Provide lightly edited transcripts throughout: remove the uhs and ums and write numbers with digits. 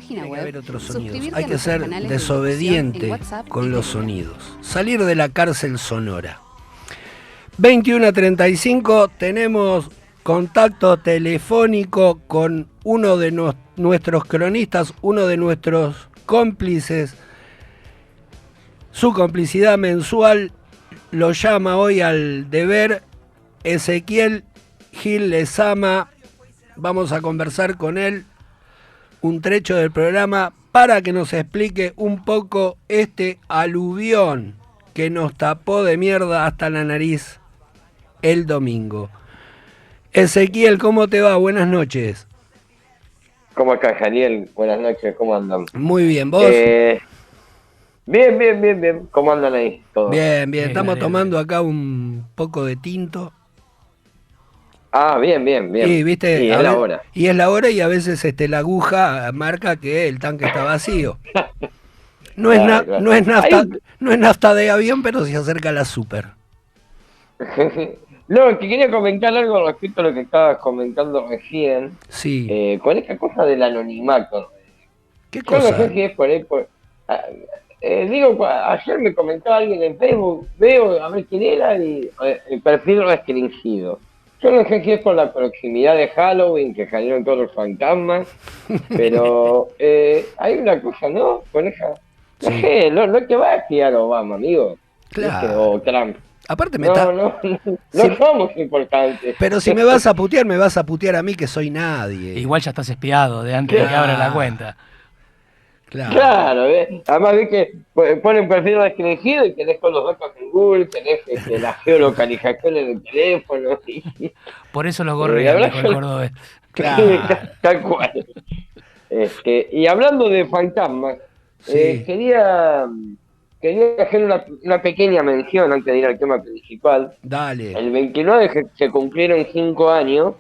página Tiene que web, haber otros sonidos. suscribirte Hay a que nuestros ser canales de desobediente difusión en WhatsApp con y los Telegram. sonidos. Salir de la cárcel sonora. 21:35 tenemos contacto telefónico con uno de nuestros cronistas, uno de nuestros cómplices. Su complicidad mensual lo llama hoy al deber Ezequiel Gil Lezama. Vamos a conversar con él un trecho del programa para que nos explique un poco este aluvión que nos tapó de mierda hasta la nariz el domingo. Ezequiel, ¿cómo te va? Buenas noches. ¿Cómo acá, Janiel? Buenas noches, ¿cómo andan? Muy bien, ¿vos? Bien. ¿Cómo andan ahí todos? Bien. Estamos tomando acá un poco de tinto. Ah, bien. Y, ¿viste? Y es la hora. Y es la hora y a veces la aguja marca que el tanque está vacío. No es Claro. no es nafta de avión, pero se acerca a la super. No, que quería comentar algo respecto a lo que estabas comentando recién. Sí. Con esta cosa del anonimato. ¿Qué Yo no cosa? sé si es por ahí. Ayer me comentó alguien en Facebook, veo a ver quién era y el perfil restringido. Yo no sé si es por la proximidad de Halloween, que salieron todos los fantasmas, pero hay una cosa, ¿no? Con esa. No Sí. sé, no te va a espiar Obama, amigo. Claro. O Trump. Aparte No si... somos importantes. Pero si me vas a putear a mí que soy nadie. Igual ya estás espiado de antes de que abra la cuenta. Claro, además vi que ponen perfil restringido y tenés todos los datos en Google, tenés la geolocalización en el teléfono. Por eso los gorrean, dijo el cordobés. Claro. Tal cual. Y hablando de fantasmas, Sí. quería hacer una pequeña mención antes de ir al tema principal. Dale. El 29 se cumplieron 5 años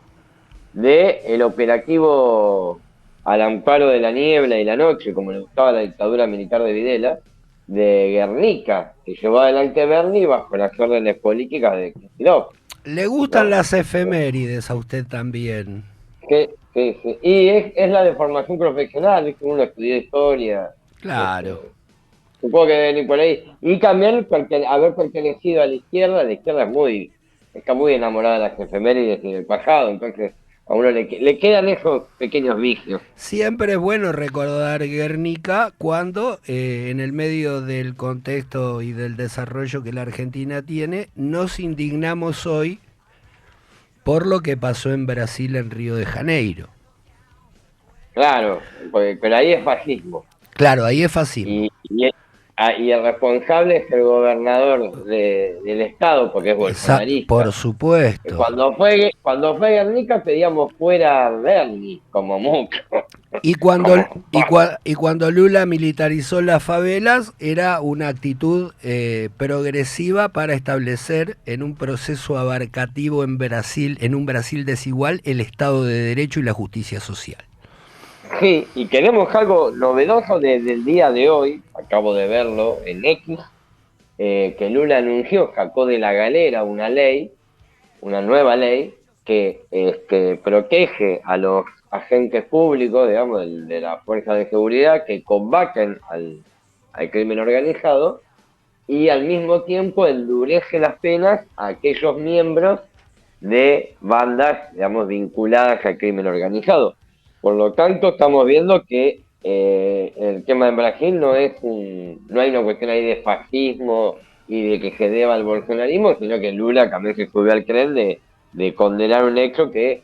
del operativo al amparo de la niebla y la noche, como le gustaba la dictadura militar de Videla, de Guernica, que llevó adelante Berni bajo las órdenes políticas de Kicillof. Le gustan las efemérides a usted también. Sí. Y es la de formación profesional, es que uno estudió historia. Claro. Supongo que debe venir por ahí. Y también haber pertenecido a la izquierda está muy enamorada de las efemérides y del pasado, entonces a uno le quedan esos pequeños vicios. Siempre es bueno recordar Guernica cuando, en el medio del contexto y del desarrollo que la Argentina tiene, nos indignamos hoy por lo que pasó en Brasil, en Río de Janeiro. Claro, pero ahí es fascismo. Claro, ahí es fascismo. Y el responsable es el gobernador del estado, porque es bolsonarista. Por supuesto. Cuando fue Guernica pedíamos fuera Berni, como mucho. Y cuando Lula militarizó las favelas, era una actitud progresiva para establecer en un proceso abarcativo en Brasil, en un Brasil desigual, el Estado de Derecho y la justicia social. Sí, y tenemos algo novedoso del día de hoy, acabo de verlo en X, que Lula anunció, sacó de la galera una nueva ley, que protege a los agentes públicos, digamos, de la fuerza de seguridad, que combaten al crimen organizado, y al mismo tiempo endurece las penas a aquellos miembros de bandas, digamos, vinculadas al crimen organizado. Por lo tanto, estamos viendo que el tema en Brasil no hay una cuestión ahí de fascismo y de que se deba al bolsonarismo, sino que Lula también se subió al tren de condenar un hecho que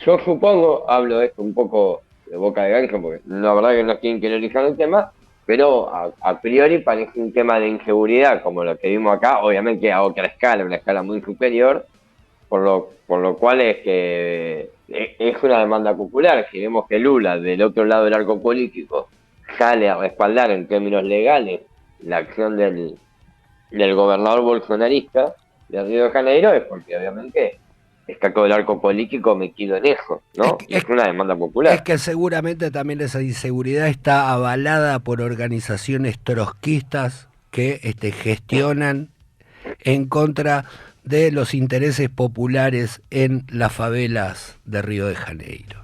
yo supongo, hablo de esto un poco de boca de gancho, porque la verdad que no estoy interiorizando el tema, pero a priori parece un tema de inseguridad, como lo que vimos acá, obviamente a otra escala, una escala muy superior, por lo cual es que es una demanda popular. Si vemos que Lula, del otro lado del arco político, sale a respaldar en términos legales la acción del gobernador bolsonarista de Río de Janeiro, es porque obviamente está todo el arco político metido en eso, ¿no? Es una demanda popular. Es que seguramente también esa inseguridad está avalada por organizaciones trotskistas que gestionan en contra de los intereses populares en las favelas de Río de Janeiro.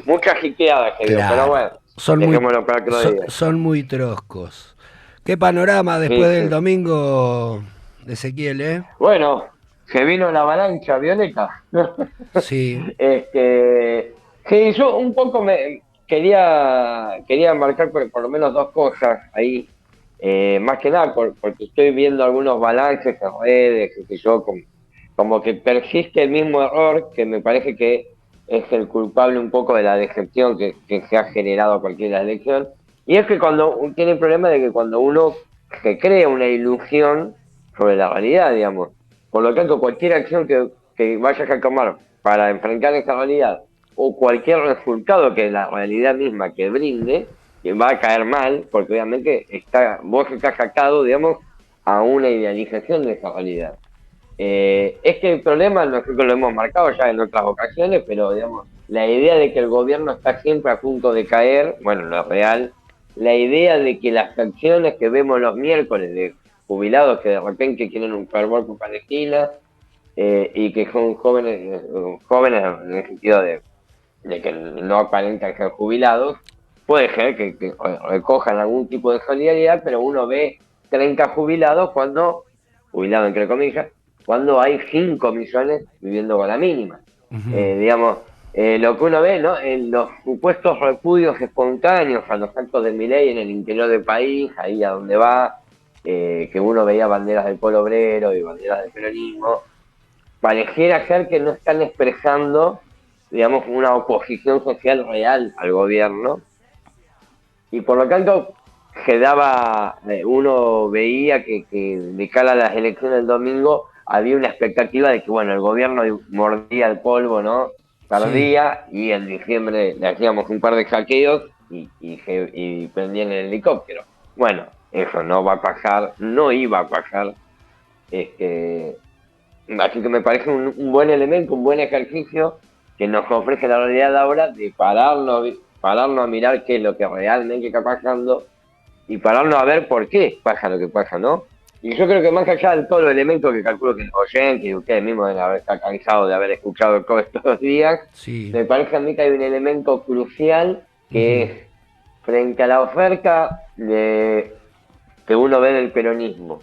muchas jiqueadas que Claro. pero bueno, dejémoslo para otro día. Son muy troscos. ¿Qué panorama después Sí, del sí. domingo, Ezequiel, Bueno, se vino la avalancha violeta. Sí. Sí, yo un poco me quería marcar por lo menos dos cosas ahí. Más que nada porque estoy viendo algunos balances en redes, qué sé yo, como que persiste el mismo error que me parece que es el culpable un poco de la decepción que se ha generado a partir de la elección. Y es que tiene el problema de que cuando uno se crea una ilusión sobre la realidad, digamos, por lo tanto, cualquier acción que vayas a tomar para enfrentar esa realidad o cualquier resultado que la realidad misma que brinde, que va a caer mal, porque obviamente vos estás atado, digamos, a una idealización de esa realidad. Es que el problema, nosotros lo hemos marcado ya en otras ocasiones, pero digamos, la idea de que el gobierno está siempre a punto de caer, bueno, no es real. La idea de que las acciones que vemos los miércoles de jubilados que de repente quieren un fervor por Palestina y que son jóvenes en el sentido de que no aparentan ser jubilados, puede ser que recojan algún tipo de solidaridad, pero uno ve 30 jubilados entre comillas, cuando hay 5 millones viviendo con la mínima. Ujú. Digamos, lo que uno ve, ¿no? En los supuestos repudios espontáneos a los actos de Milei en el interior del país, ahí a donde va, que uno veía banderas del pueblo obrero y banderas del peronismo, pareciera ser que no están expresando, digamos, una oposición social real al gobierno, y por lo tanto uno veía que de cara a las elecciones del domingo había una expectativa de que, bueno, el gobierno mordía el polvo, ¿no? Sí. Perdía, y en diciembre le hacíamos un par de saqueos y prendían el helicóptero. Bueno, eso no va a pasar, no iba a pasar. Este, Así que me parece un buen elemento, un buen ejercicio que nos ofrece la realidad ahora de pararnos a mirar qué es lo que realmente está pasando y pararnos a ver por qué pasa lo que pasa, ¿no? Y yo creo que más allá de todos los elementos que calculo que los oyentes y ustedes mismos deben haber estado cansados de haber escuchado todos estos días, Sí. me parece a mí que hay un elemento crucial que Ujú. es frente a la oferta que uno ve del peronismo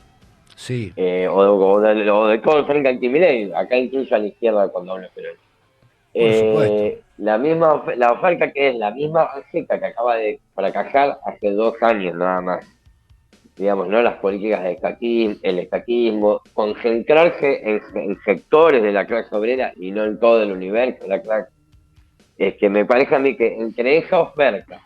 Sí. o de todo el frente anti-Milei, acá incluso a la izquierda cuando hablo español. Por supuesto. La oferta que es la misma receta que acaba de fracasar hace 2 años nada más. Digamos, ¿no? Las políticas el estaquismo, concentrarse en sectores de la clase obrera y no en todo el universo de la clase. Es que me parece a mí que entre esa oferta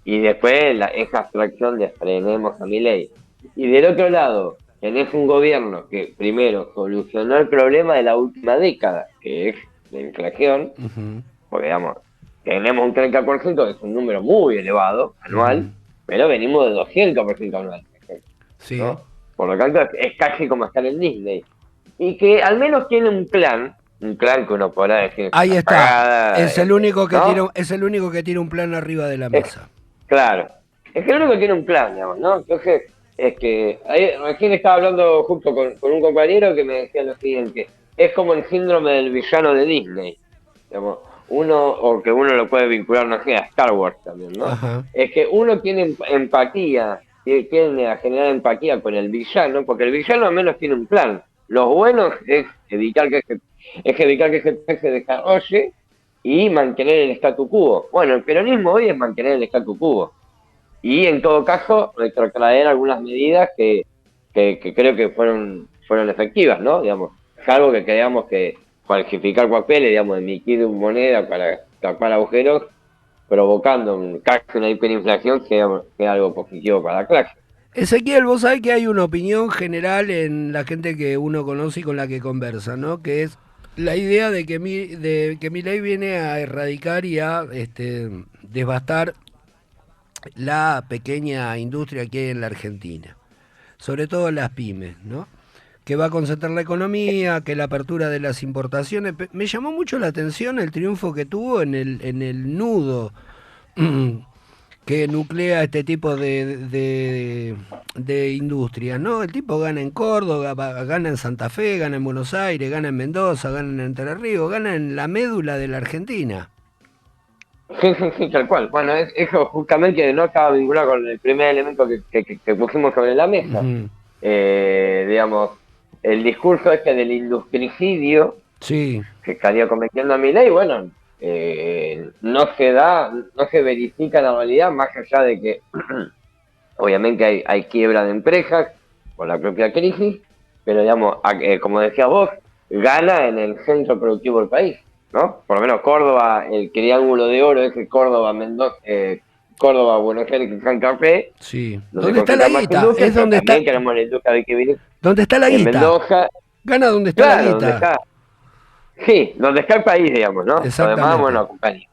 y después esa abstracción de frenemos a Milei, y del otro lado tenés un gobierno que primero solucionó el problema de la última década, que es la inflación, Ujú. porque digamos, tenemos un 30%, que es un número muy elevado anual, Ujú. pero venimos de 200% anual, Sí. ¿no? Por lo tanto, es casi como estar en Disney. Y que al menos tiene un plan que uno podrá decir es Ahí una está. cagada, ¿no? Es el único que tiene un plan arriba de la Es, mesa. claro. Es que el único tiene un plan, digamos, ¿no? Entonces, recién estaba hablando justo con un compañero que me decía lo siguiente: es como el síndrome del villano de Disney, digamos, o que uno lo puede vincular, no sé, a Star Wars también, ¿no? Ajá. Es que uno tiene empatía, tiene a generar empatía con el villano, porque el villano al menos tiene un plan. Los buenos es evitar que ese plan se desarrolle y mantener el statu quo. Bueno, el peronismo hoy es mantener el statu quo. Y en todo caso, retrotraer algunas medidas que creo que fueron efectivas, ¿no? Digamos, salvo que creamos que falsificar papeles, digamos, emitir moneda para tapar agujeros, provocando casi una hiperinflación, sea algo positivo para la clase. Ezequiel, vos sabés que hay una opinión general en la gente que uno conoce y con la que conversa, ¿no? Que es la idea de que Milei viene a erradicar y a devastar la pequeña industria que hay en la Argentina, sobre todo las pymes, ¿no? Que va a concentrar la economía, que la apertura de las importaciones. Me llamó mucho la atención el triunfo que tuvo en el nudo que nuclea este tipo de industrias, ¿no? El tipo gana en Córdoba, gana en Santa Fe, gana en Buenos Aires, gana en Mendoza, gana en Entre Ríos, gana en la médula de la Argentina. Sí, sí, sí, tal cual. Bueno, eso justamente no estaba vinculado con el primer elemento que pusimos sobre la mesa. Ujú. Digamos, el discurso este del industricidio Sí, que estaría cometiendo a Milei, bueno, no se da, no se verifica la realidad, más allá de que obviamente hay quiebra de empresas por la propia crisis, pero digamos, como decías vos, gana en el centro productivo del país, ¿no? Por lo menos Córdoba, el triángulo de oro ese Córdoba, Mendoza, Córdoba, Buenos Aires y Santa Fe, sí. donde ¿Dónde está la concentra más guita? industria, Es pero donde está, también tenemos la industria de que viene ¿dónde está la en guita? Mendoza, Gana donde está la claro, donde guita. está, sí, donde está el país, digamos, ¿no? Lo demás, bueno, Exactamente.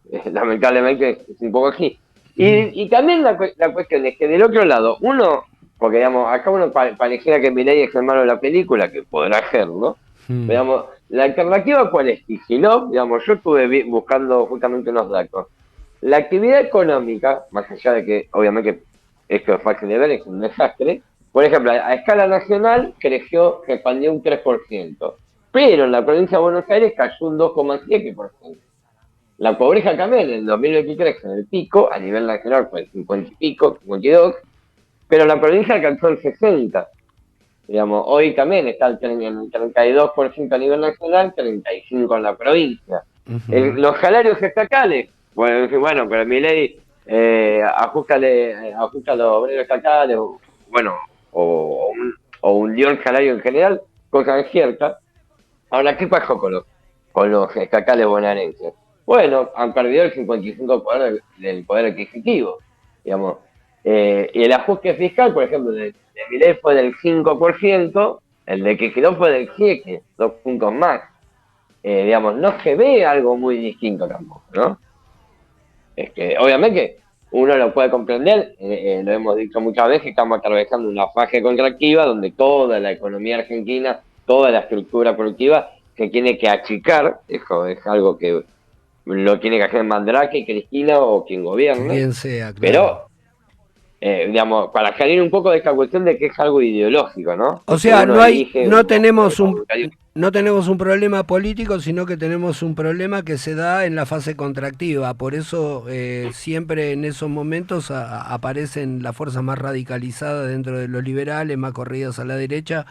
acompaña. Lamentablemente es un poco así. Ujú. Y también la cuestión es que del otro lado, uno, porque digamos, acá uno pareciera que Milei es el malo de la película, que podrá ser, ¿no? Mm. Pero, digamos, la alternativa cuál es, Kicillof, digamos, yo estuve buscando justamente unos datos. La actividad económica, más allá de que obviamente esto es fácil de ver, es un desastre, por ejemplo, a escala nacional creció, se expandió un 3%, pero en la provincia de Buenos Aires cayó un 2,7%. La pobreza también en el 2023 en el pico, a nivel nacional fue el 50 y pico, 52, pero la provincia alcanzó el 60. Digamos, hoy también está en el 32% a nivel nacional, 35% en la provincia. Ujú. Los salarios estatales, bueno, pero mi ley ajusta a los obreros estatales, bueno, o hundió el salario en general, cosa es cierta. Ahora, ¿qué pasó con los estatales bonaerenses? Bueno, han perdido el 55% del poder adquisitivo, digamos. Y el ajuste fiscal, por ejemplo, de Milei fue del 5%, el de Kicillof fue del 7%, 2 puntos más. Digamos, no se ve algo muy distinto tampoco, ¿no? Es que, obviamente, uno lo puede comprender, lo hemos dicho muchas veces, estamos atravesando una fase contractiva donde toda la economía argentina, toda la estructura productiva se tiene que achicar, eso es algo que lo tiene que hacer Mandrake, Cristina o quien Que gobierne, quien sea, claro. pero, digamos, para salir un poco de esta cuestión de que es algo ideológico, ¿no? O De que sea, uno elige no un gobierno tenemos voluntario. no tenemos un problema político, sino que tenemos un problema que se da en la fase contractiva. Por eso siempre en esos momentos aparecen las fuerzas más radicalizadas dentro de los liberales, más corridas a la derecha,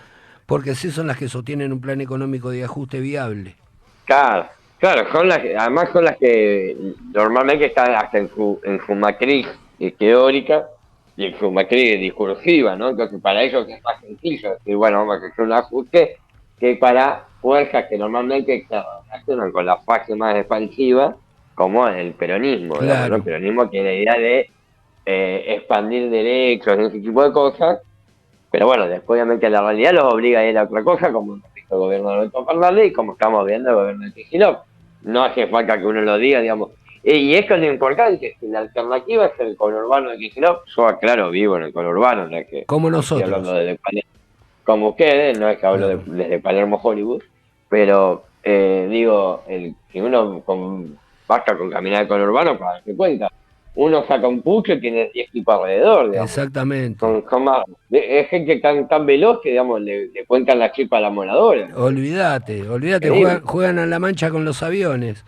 porque sí son las que sostienen un plan económico de ajuste viable. Claro, claro, además son las que normalmente están hasta en su matriz teórica y en su matriz discursiva, ¿no? Entonces para ellos es más sencillo decir, bueno, vamos a hacer un ajuste que para fuerzas que normalmente se relacionan con la fase más expansiva, como el peronismo, digamos, ¿no? El Claro. peronismo tiene la idea de expandir derechos y ese tipo de cosas, pero bueno, después obviamente la realidad los obliga a ir a otra cosa, como lo hizo el gobierno de Alberto Fernández y como estamos viendo el gobierno de Kicillof. No hace falta que uno lo diga, digamos. Y esto es lo importante, si la alternativa es el conurbano de Kicillof, yo aclaro, vivo en el conurbano, no es que Como estoy hablando nosotros. desde Palermo, como ustedes, no es que hablo Claro. desde Palermo, Hollywood, pero digo, si uno basta con caminar el conurbano para darse cuenta. Uno saca un pucho y tiene 10 tipos alrededor, digamos. Exactamente. Son más, es gente tan veloz que, digamos, le cuentan la chipa a la moradora. Olvídate, olvídate, Increíble. juegan a la mancha con los aviones.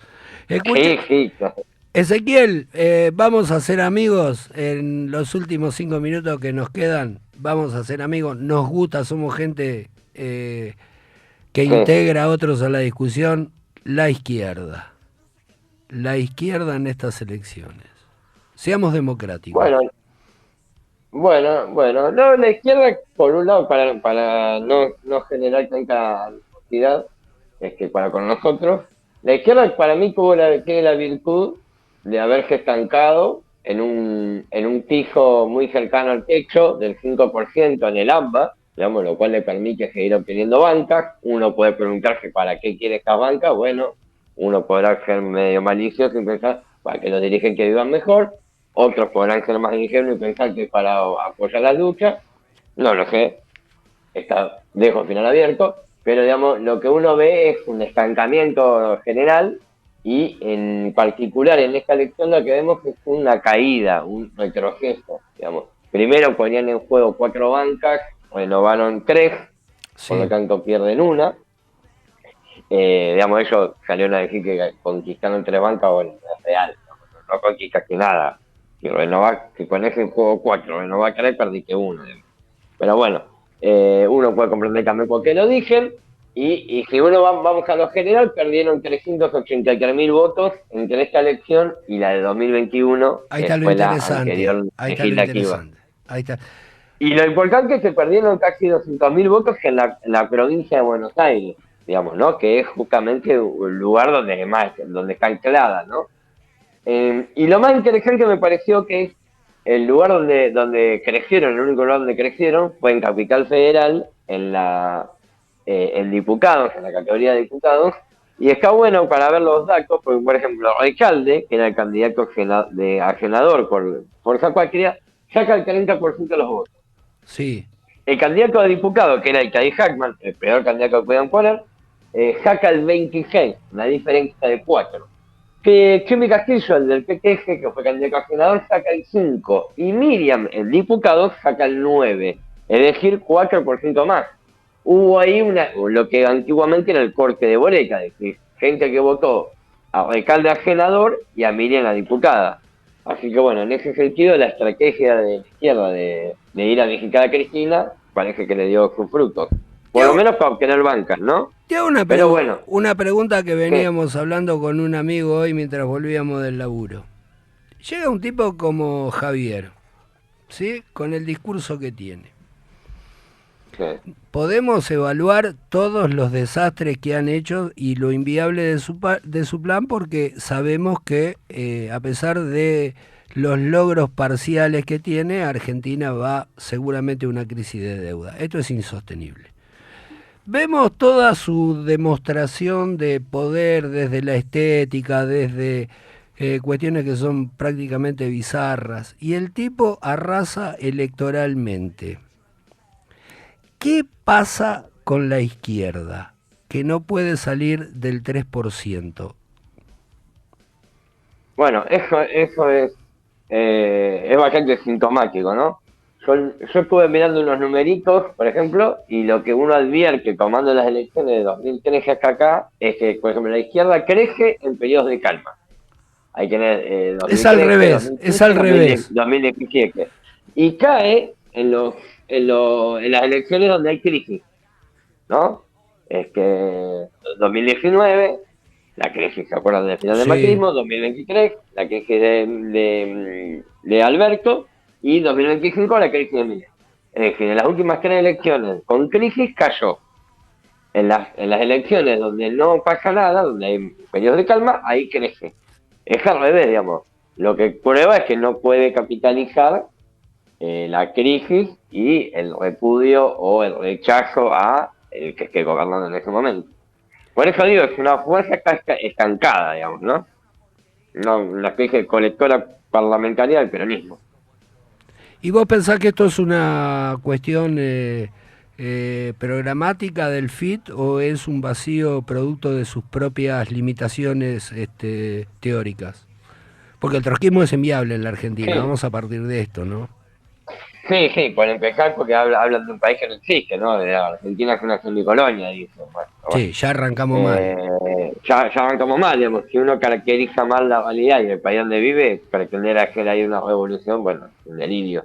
Escucha, Sí, sí, claro. Ezequiel, vamos a ser amigos en los últimos 5 minutos que nos quedan. Vamos a ser amigos. Nos gusta, somos gente que Sí. integra a otros a la discusión. La izquierda. La izquierda en estas elecciones. Seamos democráticos. Bueno, bueno. No, la izquierda, por un lado, para no generar tanta animosidad, es que para con nosotros, la izquierda para mí tiene la virtud de haberse estancado en un piso muy cercano al techo del 5% en el AMBA, digamos, lo cual le permite seguir obteniendo bancas. Uno puede preguntarse para qué quiere estas bancas. Bueno, uno podrá ser medio malicioso y pensar para que los dirigentes vivan mejor. Otros podrán ser más ingenuos y pensar que es para apoyar la lucha. No lo sé, dejo final abierto, pero digamos, lo que uno ve es un estancamiento general y en particular en esta elección lo que vemos es una caída, un retroceso, digamos. Primero ponían en juego 4 bancas, renovaron 3, por lo Sí. tanto pierden una, digamos, ellos salieron a decir que conquistaron 3 bancas, bueno, es real, no conquistaste nada. Si renovás, que con ese juego 4 renovás cara y perdiste uno. Pero bueno, uno puede comprender también por qué lo dicen. Y si uno vamos a lo general, perdieron 383.000 votos entre esta elección y la de 2021, Ahí que está lo fue la interesante. anterior Ahí está lo legislativa. interesante. Ahí está. Y lo importante es que perdieron casi 200.000 votos en la provincia de Buenos Aires, digamos, ¿no? Que es justamente el lugar donde está anclada, ¿no? Y lo más interesante me pareció que es el lugar donde crecieron, el único lugar donde crecieron fue en Capital Federal, en diputados, en la categoría de diputados, y está bueno para ver los datos, porque por ejemplo, Recalde, que era el candidato a senador por Zacuatria, saca el 30% de los votos. Sí. El candidato a diputado, que era el Cady Hackman, el peor candidato que podían poner, saca el 26, una diferencia de 4. Que Chimi Castillo, el del PTG, que fue candidato a senador, saca el 5. Y Miriam, el diputado, saca el 9. Es decir, 4% más. Hubo ahí lo que antiguamente era el corte de boleta, es decir, gente que votó a Recalde a senador y a Miriam a diputada. Así que bueno, en ese sentido la estrategia de la izquierda de ir a visitar a Cristina parece que le dio sus frutos. Por lo menos para obtener bancas, ¿no? Te hago una pregunta que veníamos hablando con un amigo hoy mientras volvíamos del laburo. Llega un tipo como Javier, ¿sí? Con el discurso que tiene. Sí. Podemos evaluar todos los desastres que han hecho y lo inviable de su plan, porque sabemos que a pesar de los logros parciales que tiene, Argentina va seguramente a una crisis de deuda. Esto es insostenible. Vemos toda su demostración de poder desde la estética, desde cuestiones que son prácticamente bizarras, y el tipo arrasa electoralmente. ¿Qué pasa con la izquierda, que no puede salir del 3%? Bueno, eso es bastante sintomático, ¿no? Yo estuve mirando unos numeritos, por ejemplo, y lo que uno advierte tomando las elecciones de 2013 hasta acá es que, por ejemplo, la izquierda crece en periodos de calma. Hay que tener 2013, es al revés, 2015, es al revés. 2017. Y cae en las elecciones donde hay crisis, ¿no? Es que 2019, la crisis, ¿se acuerdan del final del macrismo? 2023, la crisis de Alberto, y 2025 la crisis de Milei. Es decir, en las últimas 3 elecciones con crisis cayó. En las elecciones donde no pasa nada, donde hay periodos de calma, ahí crece. Es al revés, digamos. Lo que prueba es que no puede capitalizar la crisis y el repudio o el rechazo a el que esté gobernando en ese momento. Por eso digo, es una fuerza estancada, digamos, ¿no? La especie de colectora parlamentaria del peronismo. ¿Y vos pensás que esto es una cuestión programática del FIT o es un vacío producto de sus propias limitaciones teóricas? Porque el trotskismo es inviable en la Argentina, sí. Vamos a partir de esto, ¿no? Sí, por empezar, porque hablan de un país que no existe, ¿no? La Argentina es una semicolonia, dicen. Bueno, sí, ya arrancamos mal. Ya arrancamos mal, digamos. Si uno caracteriza mal la realidad y el país donde vive, pretender hacer ahí una revolución, bueno, un delirio.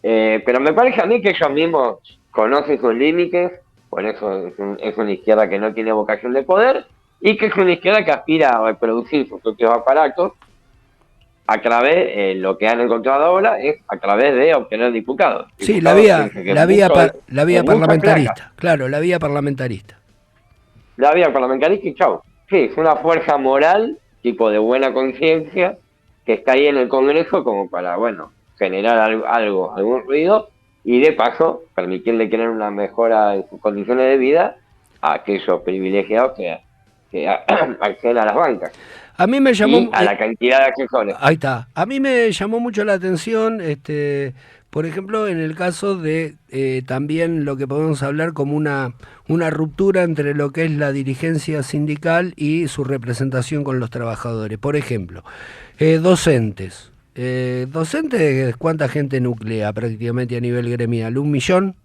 Pero me parece a mí que ellos mismos conocen sus límites, por eso es una izquierda que no tiene vocación de poder, y que es una izquierda que aspira a reproducir sus propios aparatos a través, lo que han encontrado ahora es a través de obtener diputados. Sí, la vía parlamentarista, claro, la vía parlamentarista. La vía parlamentarista y chau. Sí, es una fuerza moral, tipo de buena conciencia, que está ahí en el Congreso como para, bueno, generar algún ruido y de paso permitirle tener una mejora en sus condiciones de vida a aquellos privilegiados que acceden a las bancas. A mí me llamó y a la cantidad de accesorios. Ahí está. A mí me llamó mucho la atención, por ejemplo, en el caso de también lo que podemos hablar como una ruptura entre lo que es la dirigencia sindical y su representación con los trabajadores. Por ejemplo, docentes. ¿Docentes cuánta gente nuclea prácticamente a nivel gremial? ¿1 millón?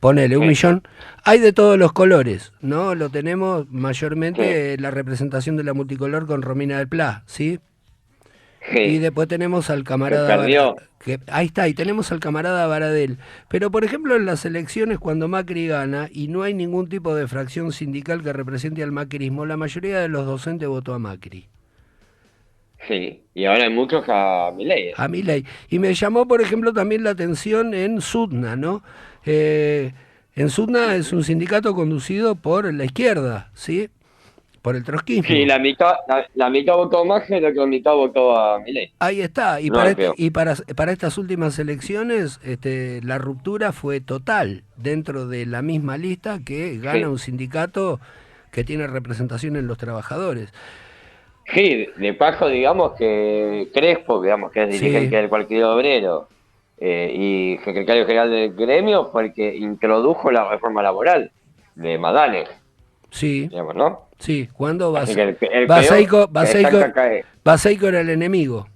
Ponele, Sí. 1.000.000. Hay de todos los colores, ¿no? Lo tenemos mayormente la representación de la multicolor con Romina del Pla, ¿sí? Sí. Y después tenemos al camarada perdió. ahí está, y tenemos al camarada Baradel. Pero por ejemplo en las elecciones cuando Macri gana y no hay ningún tipo de fracción sindical que represente al macrismo, la mayoría de los docentes votó a Macri. Sí, y ahora hay muchos a Milei. A Milei. Y me llamó, por ejemplo, también la atención en Sudna, ¿no? En Sudna es un sindicato conducido por la izquierda, ¿sí? Por el trotskismo. Sí, la mitad votó a Macri y la otra mitad votó a Milei. Ahí está. Y, No para, es feo. para estas últimas elecciones, la ruptura fue total dentro de la misma lista que gana Sí. un sindicato que tiene representación en los trabajadores. Sí, de paso, digamos que Crespo, digamos que es dirigente del Partido Obrero y secretario general del gremio, fue el que introdujo la reforma laboral de Madane, Sí, digamos, ¿no? sí. Cuando Así que el Baseico era el enemigo.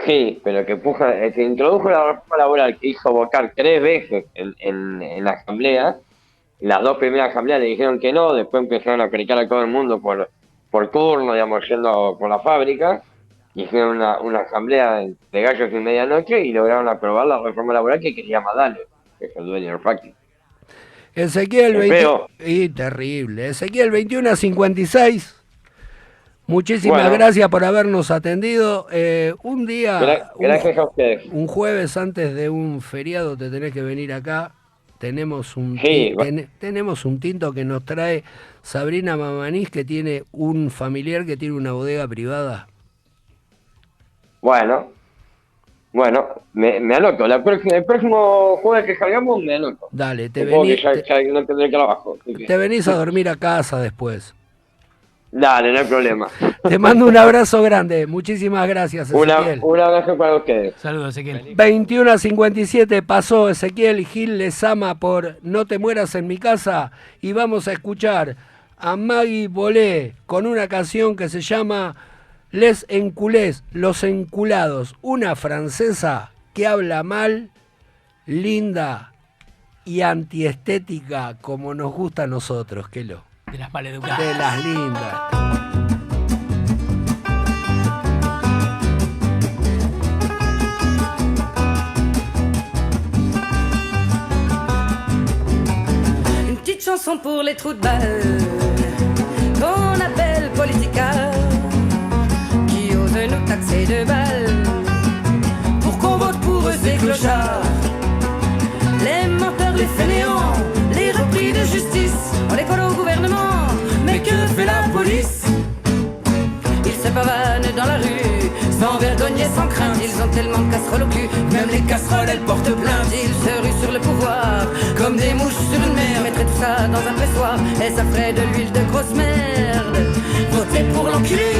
sí, pero el que introdujo la reforma laboral, que hizo votar 3 veces en la asamblea, las 2 primeras asambleas le dijeron que no, después empezaron a criticar a todo el mundo por turno, digamos, yendo por la fábrica, hicieron una asamblea de gallos en medianoche y lograron aprobar la reforma laboral que quería Madale, que es el dueño del Facti. Ezequiel Es 20... feo. Y terrible. Ezequiel 21:56. Muchísimas Bueno. gracias por habernos atendido. Un día, Gracias a ustedes. un jueves antes de un feriado te tenés que venir acá. Tenemos un, Sí, tenemos un tinto que nos trae Sabrina Mamanís, que tiene un familiar que tiene una bodega privada. Bueno, me anoto. El próximo jueves que salgamos me anoto. Dale, Supongo que ya no tendré trabajo. Así que... te venís a dormir a casa después. Dale, no hay problema. Te mando un abrazo grande. Muchísimas gracias, Ezequiel. Un abrazo para ustedes. Saludos, Ezequiel. 21:57 pasó Ezequiel Gil Lezama por No te mueras en mi casa y vamos a escuchar a Maggie Bolé con una canción que se llama Les Enculés, Los Enculados, una francesa que habla mal, linda y antiestética como nos gusta a nosotros, que lo De las maleducadas. de las lindas. Une petite chanson pour les trous de balle qu'on appelle politica, qui osent nous taxer de balles pour qu'on vote pour eux ces clochards. Les menteurs, les fainéants, les repris de justice, on les colle au gouvernement, mais que fait la police? Ils se pavanent dans la rue, sans vergogne et sans crainte. Ils ont tellement de casseroles au cul, même les casseroles elles portent plainte. Ils se ruent sur le pouvoir, comme des mouches sur une mer. Mettraient tout ça dans un pressoir, et ça ferait de l'huile de grosse merde. Votez pour l'enculé,